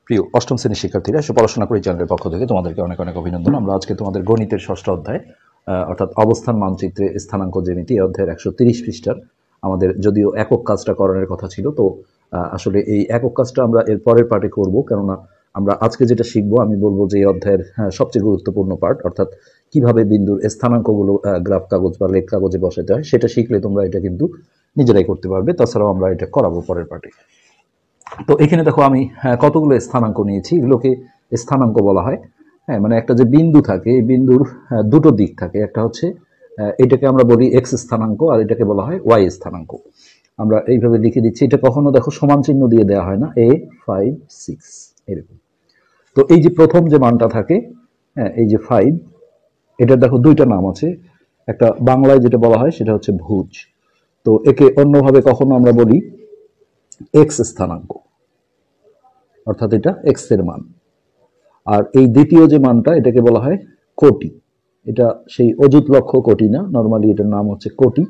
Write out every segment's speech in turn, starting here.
প্রিয় অষ্টম শ্রেণীর শিক্ষার্থীরা, পড়াশোনা করি চ্যানেলের পক্ষ থেকে তোমাদেরকে অনেক অনেক অভিনন্দন। আমরা আজকে তোমাদের গণিতের ষষ্ঠ অধ্যায় অর্থাৎ অবস্থান মানচিত্রে স্থানাঙ্ক জ্যামিতি এই অধ্যায়ের 130 পৃষ্ঠার আমাদের যদিও একক কাজটা করানোর কথা ছিল, তো আসলে এই একক কাজটা আমরা এর পরের পার্টে করব। কেননা আমরা আজকে যেটা শিখবো আমি বলবো যে এই অধ্যায়ের সবচেয়ে গুরুত্বপূর্ণ পার্ট, অর্থাৎ কিভাবে বিন্দুর স্থানাঙ্কগুলো গ্রাফ কাগজ বা লেখ কাগজে বসাতে হয় সেটা শিখলে তোমরা এটা কিন্তু নিজেরাই করতে পারবে। তাছাড়াও আমরা এটা করাবো পরের পার্টে। তো এখানে দেখো আমি কতগুলো স্থানাঙ্ক নিয়েছি, এগুলোকে স্থানাঙ্ক বলা হয়। হ্যাঁ, মানে একটা যে বিন্দু থাকে, এই বিন্দুর দুটো দিক থাকে, একটা হচ্ছে এটাকে আমরা বলি এক্স স্থানাঙ্ক আর এটাকে বলা হয় ওয়াই স্থানাঙ্ক। আমরা এইভাবে লিখে দিচ্ছি। এটা কখনো দেখো সমান চিহ্ন দিয়ে দেওয়া হয় না, A5 6 এরকম। তো এই যে প্রথম যে মানটা থাকে, হ্যাঁ, এই যে 5, এটার দেখো দুইটা নাম আছে। একটা বাংলায় যেটা বলা হয় সেটা হচ্ছে ভুজ, তো একে অন্যভাবে কখনো আমরা বলি এক্স স্থানাঙ্ক, অর্থাৎ এটা এক্স এর মান। আর এই দ্বিতীয় যে মানটা এটাকে বলা হয় কোটি। এটা সেই অযুত লক্ষ কোটি না, নরমালি এটার নাম হচ্ছে কোটি।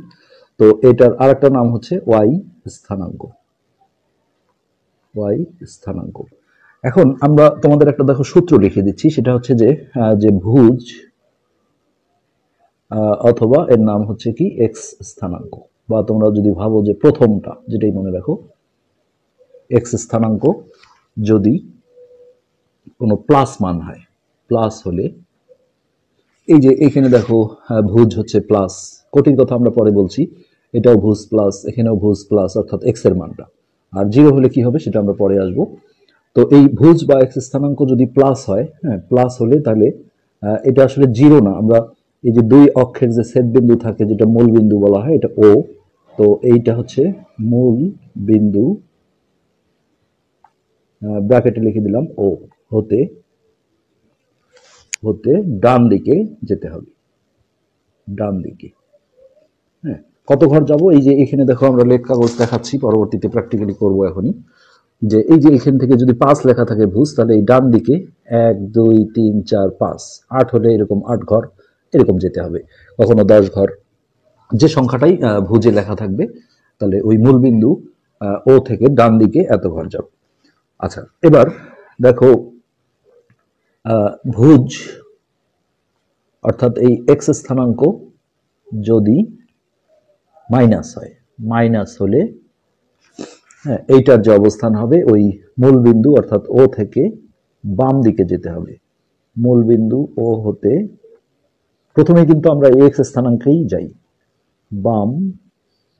তো এটার আরেকটা নাম হচ্ছে ওয়াই স্থানাঙ্ক, ওয়াই স্থানাঙ্ক। এখন আমরা তোমাদের একটা দেখো সূত্র লিখে দিচ্ছি, সেটা হচ্ছে যে ভুজ অথবা এর নাম হচ্ছে কি এক্স স্থানাঙ্ক, বা তোমরা যদি ভাবো যে প্রথমটা যেটাই মনে রাখো, এক্স স্থানাঙ্ক যদি কোনো প্লাস মান হয়, প্লাস হলে এই যে এখানে দেখো ভুজ হচ্ছে প্লাস, কোটির কথা আমরা পরে বলছি, এটাও ভুজ প্লাস, এখানেও ভুজ প্লাস, অর্থাৎ এক্স এর মানটা। আর জিরো হলে কি হবে সেটা আমরা পরে আসবো। তো এই ভুজ বা এক্স স্থানাঙ্ক যদি প্লাস হয়, হ্যাঁ, প্লাস হলে তাহলে এটা আসলে জিরো না, আমরা এই যে দুই অক্ষের যে ছেদ বিন্দু থাকে যেটা মূল বিন্দু বলা হয়, এটা ও। তো এইটা হচ্ছে মূল বিন্দু, ব্র্যাকেটে লিখে দিলাম ও, হতে হতে ডান দিকে যেতে হবে, ডান দিকে। হ্যাঁ, কত ঘর যাব? এই যে এখানে দেখো আমরা লেখ কাগজ দেখাচ্ছি, পরবর্তীতে প্র্যাকটিক্যালি করব এখনই। যে এই যে এখান থেকে যদি 5 লেখা থাকে ভুজ, তাহলে এই ডান দিকে 1 2 3 4 5, 8 হলে এরকম 8 ঘর এরকম যেতে হবে, কখনো 10 ঘর, যে সংখ্যাটাই ভুজে লেখা থাকবে, তাহলে ওই মূল বিন্দু ও থেকে ডান দিকে এত ঘর যাবে। আচ্ছা, এবার দেখো ভুজ অর্থাৎ এই এক্স স্থানাঙ্ক যদি মাইনাস হয়, মাইনাস হলে হ্যাঁ এইটার যে অবস্থান হবে ওই মূল বিন্দু অর্থাৎ ও থেকে বাম দিকে যেতে হবে। মূল বিন্দু ও হতে প্রথমে কিন্তু আমরা এক্স স্থানাঙ্কেই যাই, বাম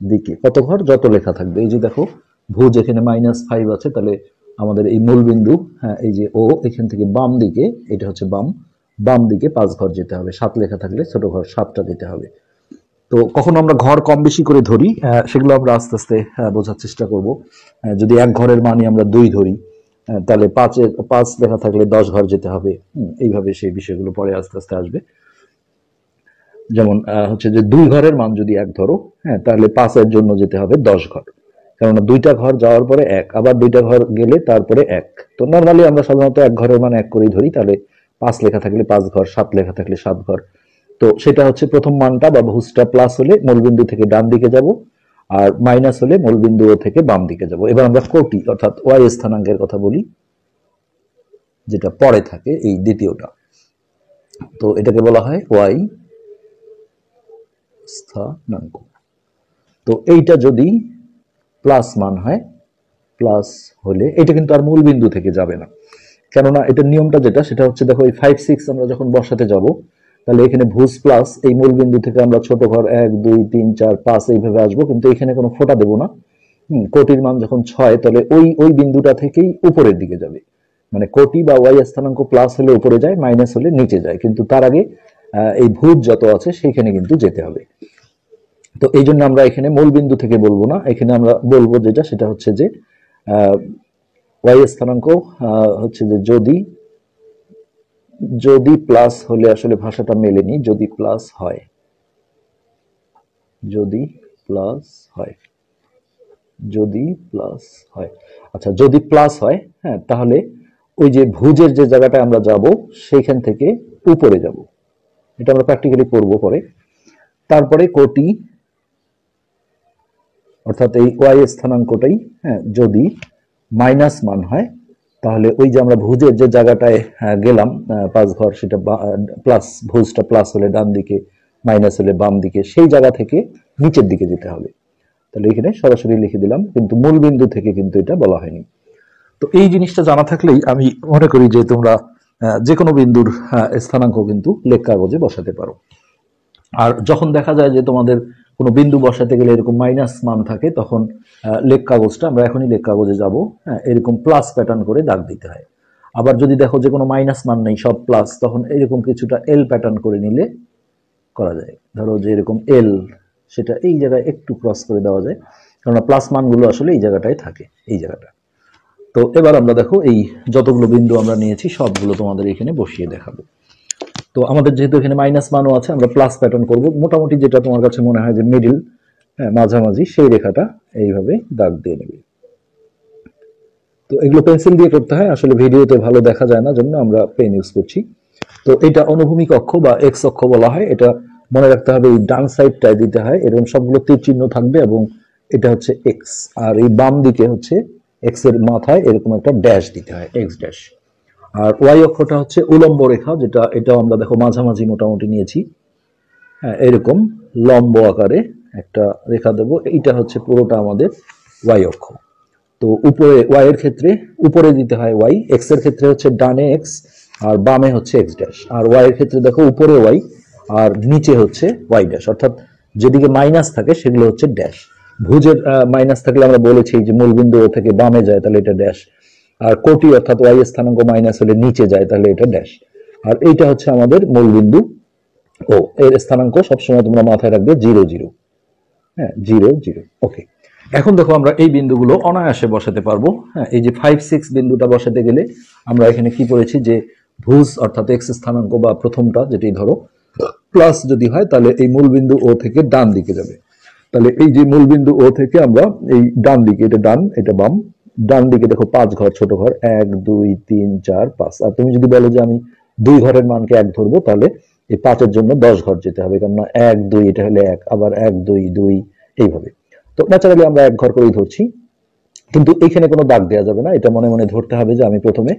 দিকে কত ঘর যত লেখা থাকবে। এই যে দেখো ভুজ এখানে -5 আছে, তাহলে আমাদের এই মূল বিন্দু, হ্যাঁ, এই যে ও, এখান থেকে বাম দিকে, এটা হচ্ছে বাম, বাম দিকে 5 ঘর যেতে হবে। 7 লেখা থাকলে ছোট ঘর 7টা যেতে হবে। তো কখনো আমরা ঘর কম বেশি করে ধরি, সেগুলো আমরা আস্তে আস্তে বোঝার চেষ্টা করব। যদি এক ঘরের মানই আমরা 2 ধরি, তাহলে 5 লেখা থাকলে 10 ঘর যেতে হবে। এইভাবে সেই বিষয়গুলো পরে আস্তে আস্তে আসবে। যেমন হচ্ছে যে 2 ঘরের মান যদি 1 ধরো, হ্যাঁ, তাহলে 5 এর জন্য যেতে হবে 10 ঘর, কেননা 2টা ঘর যাওয়ার পরে 1, আবার 2টা ঘর গেলে তারপরে 1। তো নর্মালি আমরা সাধারণত এক ঘরের মান 1 করেই ধরি, তাহলে 5 লেখা থাকলে 5 ঘর, 7 লেখা থাকলে 7 ঘর। তো সেটা হচ্ছে প্রথম মানটা বা ভুজটা প্লাস হলে মূলবিন্দু থেকে ডান দিকে যাব, আর মাইনাস হলে মূলবিন্দু থেকে বাম দিকে যাব। এবার আমরা কোটি অর্থাৎ ওয়াই স্থানাঙ্কের কথা বলি, যেটা পরে থাকে এই দ্বিতীয়টা। তো এটাকে বলা হয় ওয়াই স্থানাঙ্ক। তো এইটা যদি প্লাস মান হয়, প্লাস হলে এটা কিন্তু আর মূল বিন্দু থেকে যাবে না, কেননা এটার নিয়মটা যেটা সেটা হচ্ছে দেখো এই 5 6 আমরা যখন বসাতে যাব, তাহলে এখানে ভুজ প্লাস এই মূল বিন্দু থেকে আমরা ছোট ঘর 1 2 3 4 5 এইভাবে আসবো, কিন্তু এখানে কোনো ফোঁটা দেব না। কোটির মান যখন 6, তাহলে ওই বিন্দুটা থেকেই উপরের দিকে যাবে, মানে কোটি বা ওয়াই স্থানাঙ্ক প্লাস হলে উপরে যায়, মাইনাস হলে নিচে যায়, কিন্তু তার আগে এই ভুজ যত আছে সেইখানে কিন্তু যেতে হবে। তো এই জন্য আমরা এখানে মূল বিন্দু থেকে বলবো না, এখানে আমরা বলবো যেটা সেটা হচ্ছে যে ওয়াই স্থানাঙ্ক হচ্ছে যে যদি প্লাস হলে, আসলে ভাষাটা মেলেনি, যদি প্লাস হয়, যদি প্লাস হয়, যদি প্লাস হয়। আচ্ছা, যদি প্লাস হয়, হ্যাঁ, তাহলে ওই যে ভুজের যে জায়গাটা আমরা যাব সেইখান থেকে উপরে যাব, এটা আমরা প্র্যাকটিক্যালি করব পরে। তারপরে কোটি অর্থাৎ এই ওয়াই স্থানাঙ্কটাই, হ্যাঁ, যদি মাইনাস মান হয়, তাহলে ওই যে আমরা ভুজের যে জায়গাটায় গেলাম 5 ঘর, সেটা প্লাস, ভুজটা প্লাস হলে ডান দিকে, মাইনাস হলে বাম দিকে, সেই জায়গা থেকে নিচের দিকে যেতে হবে। তাহলে এখানে সরাসরি লিখে দিলাম, কিন্তু মূল বিন্দু থেকে কিন্তু এটা বলা হয়নি। তো এই জিনিসটা জানা থাকলেই আমি মনে করি যে তোমরা যে কোনো বিন্দুর স্থানাঙ্ক কিন্তু লেখ কাগজে বসাতে পারো। আর যখন দেখা যায় যে তোমাদের কোনো বিন্দু বসাতে গেলে এরকম মাইনাস মান থাকে, তখন লেখ কাগজটা, আমরা এখনই লেখ কাগজে যাব, এরকম প্লাস প্যাটার্ন করে দাগ দিতে হয়। আবার যদি দেখো যে কোনো মাইনাস মান নেই, সব প্লাস, তখন এরকম কিছুটা এল প্যাটার্ন করে নিলে করা যায়। ধরো যে এরকম এল, সেটা এই জায়গায় একটু ক্রস করে দেওয়া যায়, কারণ প্লাস মানগুলো আসলে এই জায়গাটায় থাকে, এই জায়গাটা। তো এবার আমরা দেখো এই যতগুলো বিন্দু আমরা নিয়েছি সবগুলো তোমাদের এখানে বসিয়ে দেখাবো। তো আমাদের যেহেতু এখানে মাইনাস মানও আছে, আমরা প্লাস প্যাটার্ন করব। মোটামুটি যেটা তোমার কাছে মনে হয় যে মিডিল, মাঝামাঝি, সেই রেখাটা এইভাবে দাগ দিয়ে নেবে। তো এগুলো পেন্সিল দিয়ে করতে হয়, আসলে ভিডিওতে ভালো দেখা যায় না, জন্য আমরা পেন ইউজ করছি। তো এটা অনুভূমিক অক্ষ বা এক্স অক্ষ বলা হয়। এটা মনে রাখতে হবে, এই ডান সাইডটায় দিতে হয়, এরকম সবগুলো তীর চিহ্ন থাকবে, এবং এটা হচ্ছে এক্স, আর এই বাম দিকে হচ্ছে এক্স এর মাথায় এরকম একটা ড্যাশ দিতে হয়, এক্স ড্যাশ। আর ওয়াই অক্ষটা হচ্ছে উলম্ব রেখা, যেটা এটাও আমরা দেখো মাঝামাঝি মোটামুটি নিয়েছি, হ্যাঁ, এরকম লম্ব আকারে একটা রেখা দেবো। এইটা হচ্ছে পুরোটা আমাদের ওয়াই অক্ষ। তো উপরে ওয়াই এর ক্ষেত্রে উপরে দিতে হয় ওয়াই, এক্স এর ক্ষেত্রে হচ্ছে ডানে এক্স আর বামে হচ্ছে এক্স ড্যাশ। আর ওয়াই এর ক্ষেত্রে দেখো উপরে ওয়াই আর নিচে হচ্ছে ওয়াই ড্যাশ, অর্থাৎ যেদিকে মাইনাস থাকে সেগুলো হচ্ছে ড্যাশ। ভুজের মাইনাস থাকলে আমরা বলেছি যে মূলবিন্দু ও থেকে বামে যায়, তাহলে এটা ড্যাশ। আর কোটি অর্থাৎ ওয়াই স্থানাঙ্ক মাইনাস হলে নিচে যায়, তাহলে এটা ড্যাশ। আর এইটা হচ্ছে আমাদের মূলবিন্দু ও, এর স্থানাঙ্ক সবসময় তোমরা মাথায় রাখবে 0 0। হ্যাঁ, 0 0। ওকে, এখন দেখো আমরা এই বিন্দুগুলো অনায়াসে বসাতে পারবো। হ্যাঁ, এই যে 5 6 বিন্দুটা বসাতে গেলে আমরা এখানে কি করেছি, যে ভুজ অর্থাৎ এক্স স্থানাঙ্ক বা প্রথমটা যেটি ধরো প্লাস যদি হয়, তাহলে এই মূলবিন্দু ও থেকে ডান দিকে যাবে। তাহলে এই যে মূলবিন্দু ও থেকে আমরা এই ডান দিকে, এটা ডান এটা বাম, ডান দিকে দেখো 5 ঘর, ছোট ঘর 1 2 3 4 5। আর তুমি যদি বলো যে আমি 2 ঘরের মানকে 1 ধরবো, তাহলে এই 5 এর জন্য 10 ঘর যেতে হবে, কারণ 1 2 এটা হলে 1, আবার 1 2 2 এইভাবে। তো ন্যাচারালি আমরা 1 ঘর করেই ধরছি, কিন্তু এখানে কোনো দাগ দেওয়া যাবে না, এটা মনে মনে ধরতে হবে যে আমি প্রথমে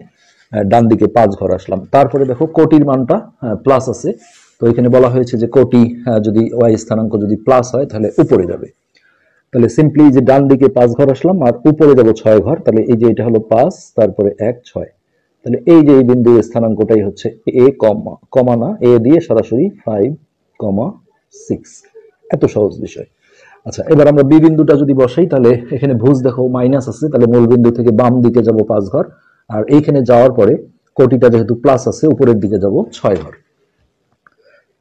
ডান দিকে 5 ঘর আসলাম। তারপরে দেখো কোটির মানটা প্লাস আছে, তো এখানে বলা হয়েছে যে কোটি যদি ওয়াই স্থানাঙ্ক যদি প্লাস হয় তাহলে উপরে যাবে। তাহলে সিম্পলি যে ডান দিকে 5 ঘর আসলাম আর উপরে যাব 6 ঘর, তাহলে এই যে এটা হলো 5, তারপরে 1 6। তাহলে এই যে এই বিন্দু স্থানাঙ্কটাই হচ্ছে এ, কমা কমা না, এ দিয়ে সরাসরি 5 6। এত সহজ বিষয়। আচ্ছা, এবার আমরা বি বিন্দুটা যদি বসাই, তাহলে এখানে ভুজ দেখো মাইনাস আছে, তাহলে মূল বিন্দু থেকে বাম দিকে যাব 5 ঘর, আর এইখানে যাওয়ার পরে কোটিটা যেহেতু প্লাস আছে উপরের দিকে যাব 6 ঘর।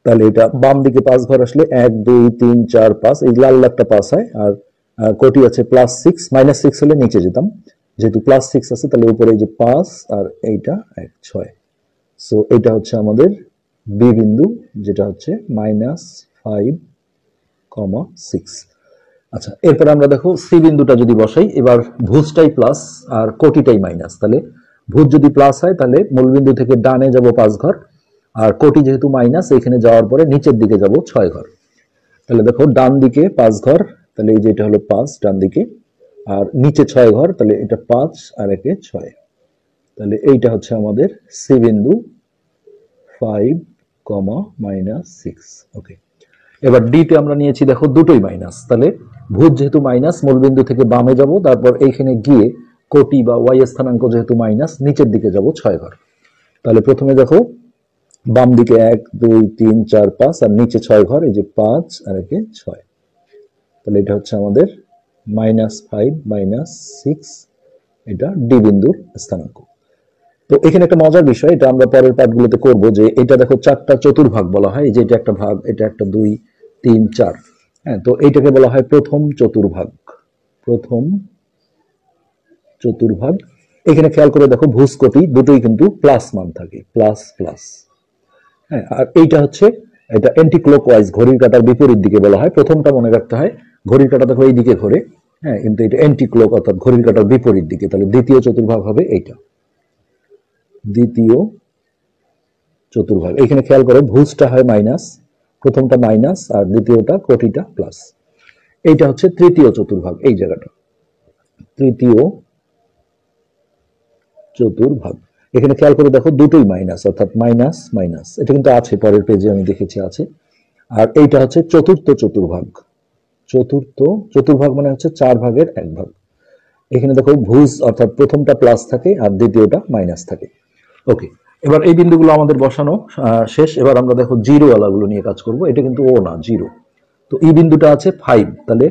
তাহলে এটা বাম দিকে 5 ঘর আসলে 1 2 3 4 5, এই লাল লালটা পাস হয়। আর কোটি আছে প্লাস 6, মাইনাস 6 হলে নিচে যেতাম, যেহেতু প্লাস 6 আছে তাহলে উপরে এই যে 5 আর এইটা 1 6। সো এটা হচ্ছে আমাদের বি বিন্দু, যেটা হচ্ছে -5, 6। আচ্ছা, এরপর আমরা দেখো সি বিন্দুটা যদি বসাই, এবার ভুজটাই প্লাস আর কোটিটাই মাইনাস। তাহলে ভুজ যদি প্লাস হয় তাহলে মূলবিন্দু থেকে ডানে যাব 5 ঘর, আর কোটি যেহেতু মাইনাস, এখানে যাওয়ার পরে নিচের দিকে যাব 6 ঘর। তাহলে দেখো ডান দিকে 5 ঘর, তাহলে এই যে এটা হলো 5 ডান দিকে, আর নিচে 6 ঘর, তাহলে এটা 5 আর একে 6। তাহলে এইটা হচ্ছে আমাদের সি বিন্দু 5, -6। ওকে, এবার ডি তে আমরা নিয়েছি দেখো দুটোই মাইনাস, তাহলে ভুজ যেহেতু মাইনাস মূলবিন্দু থেকে বামে যাব, তারপর এইখানে গিয়ে কোটি বা ওয়াই স্থানাঙ্ক যেহেতু মাইনাস, নিচের দিকে যাব 6 ঘর। তাহলে প্রথমে দেখো বাম দিকে 1 2 3 4 5 আর নিচে 6 ঘর, এই যে 5 আর একে 6। তাহলে এটা হচ্ছে আমাদের -5 -6, এটা ডি বিন্দুর স্থানাঙ্ক। তো এখানে একটা মজার বিষয়, এটা আমরা পরের পাঠগুলোতে করব, যে এটা দেখো 4টা চতুর্ভাগ বলা হয়, যে এটা একটা ভাগ, এটা একটা 2 3 4। হ্যাঁ, তো এইটাকে বলা হয় প্রথম চতুর্ভাগ। প্রথম চতুর্ভাগ। এখানে খেয়াল করে দেখো ভুজ কোটি দুটোই কিন্তু প্লাস মান থাকে, প্লাস প্লাস। হ্যাঁ, আর এইটা হচ্ছে এটা অ্যান্টি ক্লকওয়াইজ, ঘড়ির কাঁটার বিপরীত দিকে বলা হয়। প্রথমটা মনে রাখতে হয়, ঘড়ির কাঁটা দেখো এই দিকে ঘোরে, হ্যাঁ, কিন্তু এটা অ্যান্টি ক্লক অর্থাৎ ঘড়ির কাঁটার বিপরীত দিকে। তাহলে দ্বিতীয় চতুর্ভাগ হবে এইটা, দ্বিতীয় চতুর্ভাগ। এখানে খেয়াল করো ভুজটা হয় মাইনাস, প্রথমটা মাইনাস আর দ্বিতীয়টা কোটিটা প্লাস। এইটা হচ্ছে তৃতীয় চতুর্ভাগ, এই জায়গাটা তৃতীয় চতুর্ভাগ। এখানে খেয়াল করে দেখো দুটোই মাইনাস, অর্থাৎ মাইনাস মাইনাস, এটা কিন্তু আছে পরের পেজে আমি দেখেছি আছে। আর এইটা হচ্ছে চতুর্থ চতুর্ভাগ। চতুর্থ চতুর্ভাগ মানে হচ্ছে 4 ভাগের 1 ভাগ। এখানে দেখো ভুজ অর্থাৎ প্রথমটা প্লাস থাকে আর দ্বিতীয়টা মাইনাস থাকে। ওকে, এবার এই বিন্দুগুলো আমাদের বসানো শেষ। এবার আমরা দেখো জিরো ওয়ালাগুলো নিয়ে কাজ করব। এটা কিন্তু ও না, জিরো। তো এই বিন্দুটা আছে 5, তাহলে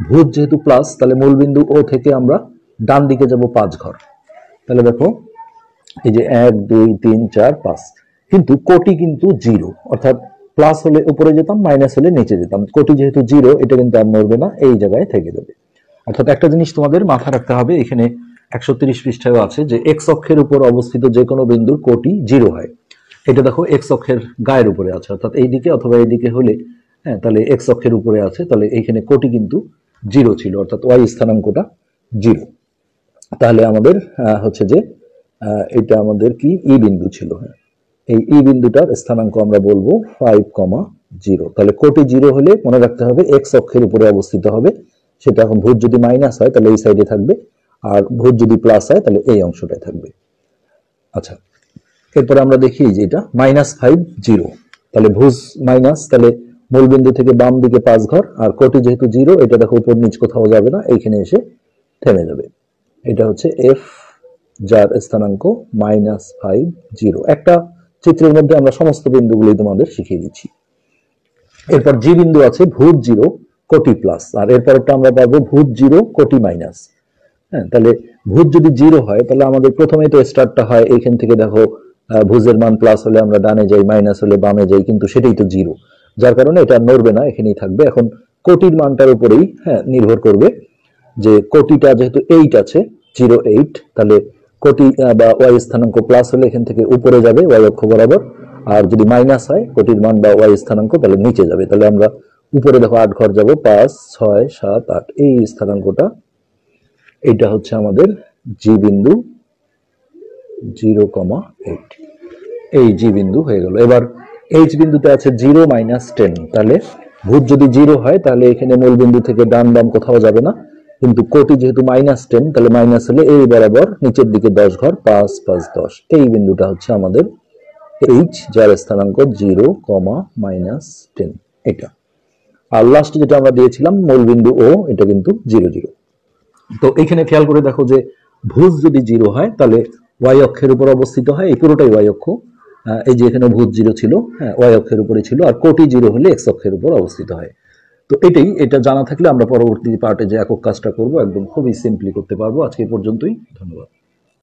ভুজ যেহেতু প্লাস, তাহলে মূল বিন্দু ও থেকে আমরা ডান দিকে যাব 5 ঘর। তাহলে দেখো এই যে 1 2 3 4 5, কিন্তু কোটি কিন্তু জিরো, অর্থাৎ প্লাস হলে উপরে যেতাম, মাইনাস হলে নিচে যেতাম। কোটি যেহেতু জিরো, এটা কিন্তু আর নড়বে না, এই জায়গায় থেকে যাবে। অর্থাৎ একটা জিনিস তোমাদের মাথায় রাখতে হবে, এখানে 130 পৃষ্ঠায় আছে যে এক্স অক্ষের উপর অবস্থিত যে কোনো বিন্দুর কোটি জিরো হয়। এটা দেখো এক্স অক্ষের গায়ের উপরে আছে, অর্থাৎ এইদিকে অথবা এইদিকে হলে, হ্যাঁ, তাহলে এক্স অক্ষের উপরে আছে, তাহলে এইখানে কোটি কিন্তু জিরো ছিল, অর্থাৎ ওয়াই স্থানাঙ্কটা জিরো। তাহলে আমাদের হচ্ছে যে এটা আমাদের কি ই বিন্দু ছিল। হ্যাঁ, এই ই বিন্দুটার স্থানাঙ্ক আমরা বলবো 5,0। তাহলে কোটি জিরো হলে মনে রাখতে হবে এক্স অক্ষের উপরে অবস্থিত হবে। সেটা এখন ভুজ যদি মাইনাস হয় তাহলে এই সাইডে থাকবে, আর ভুজ যদি প্লাস হয় তাহলে এই অংশটায় থাকবে। আচ্ছা, এরপরে আমরা দেখি যে এটা -5,0, তাহলে ভুজ মাইনাস, তাহলে মূল বিন্দু থেকে বাম দিকে 5 ঘর, আর কোটি যেহেতু জিরো, এটা দেখো উপর নিচ কোথাও যাবে না, এইখানে এসে থেমে যাবে। এটা হচ্ছে এফ, যার স্থানাঙ্ক -5,0। একটা চিত্রের মধ্যে আমরা সমস্ত বিন্দুগুলি তোমাদের শিখিয়ে দিচ্ছি। এরপর জি বিন্দু আছে ভুজ জিরো কোটি প্লাস, আর এরপরটা আমরা পাবো ভুজ জিরো কোটি মাইনাস। হ্যাঁ, তাহলে ভুজ যদি জিরো হয় তাহলে আমাদের প্রথমেই তো স্টার্টটা হয় এইখান থেকে। দেখো ভুজের মান প্লাস হলে আমরা ডানে যাই, মাইনাস হলে বামে যাই, কিন্তু সেটাই তো জিরো, যার কারণে এটা নড়বে না, এখানেই থাকবে। এখন কোটির মানটার উপরেই হ্যাঁ নির্ভর করবে, যে কোটিটা যেহেতু 8 আছে, 08, তাহলে কোটি বা ওয়াই স্থানাঙ্ক প্লাস হলে এখান থেকে উপরে যাবে ওয়াই অক্ষ বরাবর, আর যদি মাইনাস হয় কোটির মান বা ওয়াই স্থানাঙ্ক তাহলে নিচে যাবে। তাহলে আমরা উপরে দেখো 8 ঘর যাব, 5 6 7 8, এই স্থানাঙ্কটা, এটা হচ্ছে আমাদের জি বিন্দু 0,8, এই জি বিন্দু হয়ে গেল। এবার এইচ বিন্দুতে আছে 0 - 10, তাহলে ভুজ যদি জিরো হয় তাহলে এখানে মূল বিন্দু থেকে ডান বাম কোথাও যাবে না, কিন্তু কোটি যেহেতু -10, তাহলে মাইনাস হলে এই বরাবর নিচের দিকে 10 ঘর, 5 5 10, এই বিন্দুটা হচ্ছে আমাদের এইচ, যার স্থানাঙ্ক 0,-10, এটা। আর লাস্ট যেটা আমরা দিয়েছিলাম মূল বিন্দু ও, এটা কিন্তু 0 0। তো এখানে খেয়াল করে দেখো যে ভুজ যদি জিরো হয় তাহলে ওয়াই অক্ষের উপর অবস্থিত হয়, এই পুরোটাই ওয়াই অক্ষ। এই যে এখানে ভুজ জিরো ছিল, হ্যাঁ, ওয়াই অক্ষের উপরে ছিল, আর কোটি জিরো হলে এক্স অক্ষের উপর অবস্থিত হয়। তো এটা জানা থাকলে আমরা পরবর্তী পার্টে যে একক কাজটা করব একদম খুবই সিম্পলি করতে পারবো। আজকে এই পর্যন্তই, ধন্যবাদ।